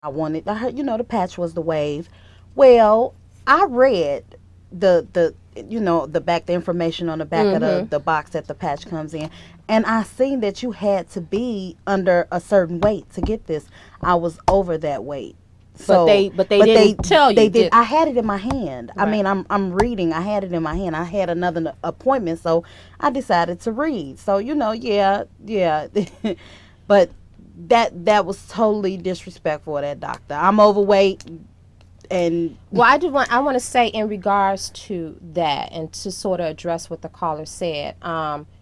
I wanted, I heard, the patch was the wave. Well, I read the information on the back of Mm-hmm. the box that the patch comes in, and I seen that you had to be under a certain weight to get this. I was over that weight. But So, they but didn't tell they you, did. did I had it in my hand. I right? mean, I'm reading. I had it in my hand. I had another appointment, so I decided to read. So yeah, yeah. But that was totally disrespectful of that doctor. I'm overweight, and Well, I want to say in regards to that, and to sort of address what the caller said.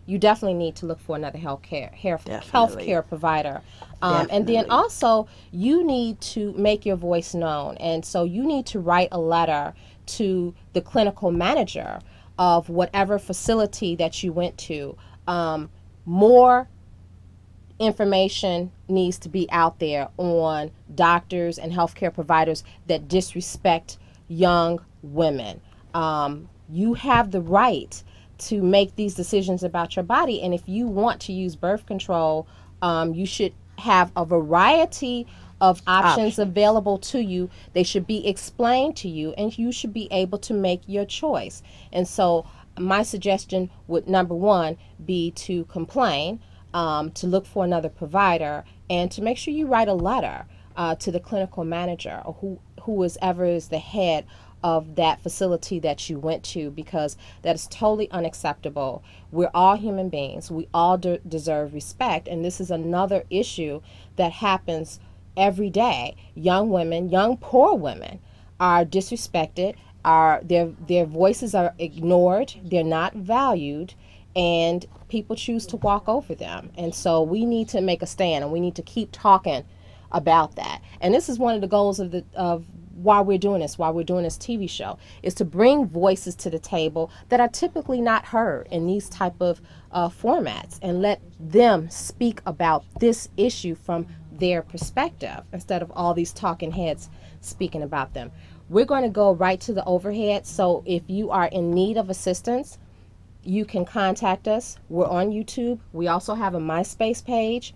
You definitely need to look for another definitely, healthcare provider, and then definitely. also you need to make your voice known, and so you need to write a letter to the clinical manager of whatever facility that you went to. More information needs to be out there on doctors and healthcare providers that disrespect young women. You have the right to make these decisions about your body, and if you want to use birth control, you should have a variety of options Options. available to you. They should be explained to you, and you should be able to make your choice. And so, my suggestion would, number one, be to complain, to look for another provider, and to make sure you write a letter to the clinical manager, or who is ever is the head of that facility that you went to, because that is totally unacceptable. We're all human beings. We all deserve respect, and this is another issue that happens every day. Young women, young poor women, are disrespected. Are their voices are ignored. They're not valued, and people choose to walk over them. And so we need to make a stand, and we need to keep talking about that. And this is one of the goals of why we're doing this TV show, is to bring voices to the table that are typically not heard in these type of formats, and let them speak about this issue from their perspective instead of all these talking heads speaking about them. We're going to go right to the overhead. So if you are in need of assistance, you can contact us. We're on YouTube. We also have a MySpace page,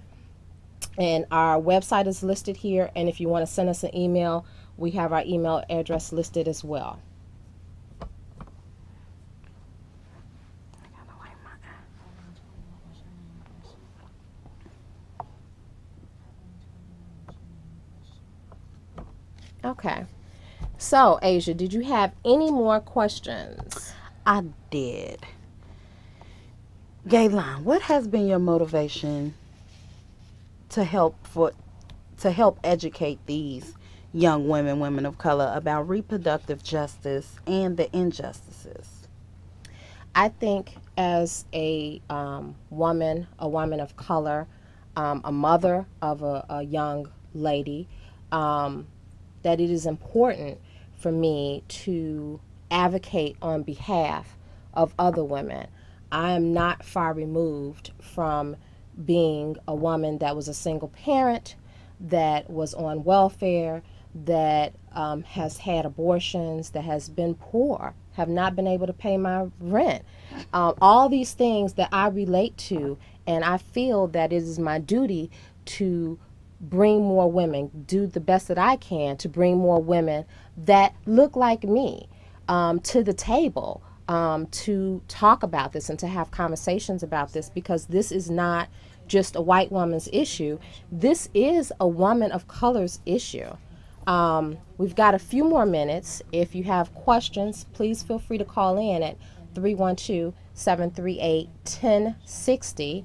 and our website is listed here. And if you want to send us an email, we have our email address listed as well. Okay. So, Asia, did you have any more questions? I did. Gaylon, what has been your motivation to help educate these young women of color, about reproductive justice and the injustices? I think as a woman of color, a mother of a young lady, that it is important for me to advocate on behalf of other women. I am not far removed from being a woman that was a single parent, that was on welfare, that has had abortions, that has been poor, have not been able to pay my rent. All these things that I relate to, and I feel that it is my duty to bring more women, do the best that I can to bring more women that look like me to the table, to talk about this and to have conversations about this, because this is not just a white woman's issue. This is a woman of color's issue. We've got a few more minutes. If you have questions, please feel free to call in at 312-738-1060.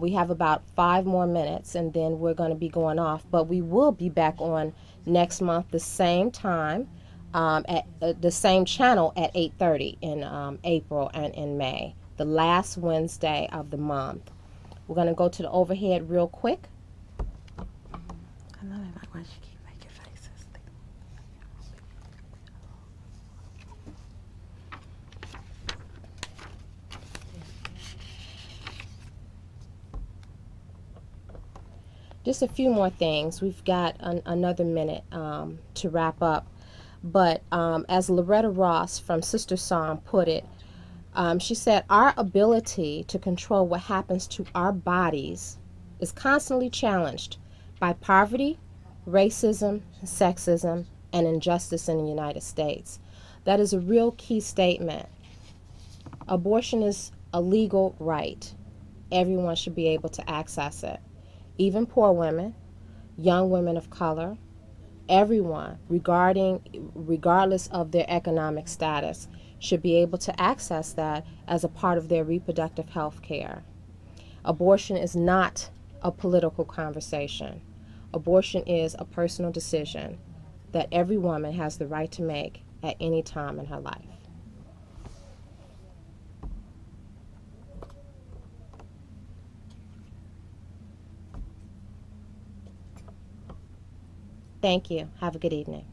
We have about 5 more minutes, and then we're going to be going off. But we will be back on next month, the same time, at the same channel at 8:30 in April and in May, the last Wednesday of the month. We're going to go to the overhead real quick. I know they're not going to keep making faces. Just a few more things. We've got another minute to wrap up. But as Loretta Ross from Sister Psalm put it, she said, our ability to control what happens to our bodies is constantly challenged by poverty, racism, sexism, and injustice in the United States. That is a real key statement. Abortion is a legal right. Everyone should be able to access it. Even poor women, young women of color, everyone, regardless of their economic status, should be able to access that as a part of their reproductive health care. Abortion is not a political conversation. Abortion is a personal decision that every woman has the right to make at any time in her life. Thank you. Have a good evening.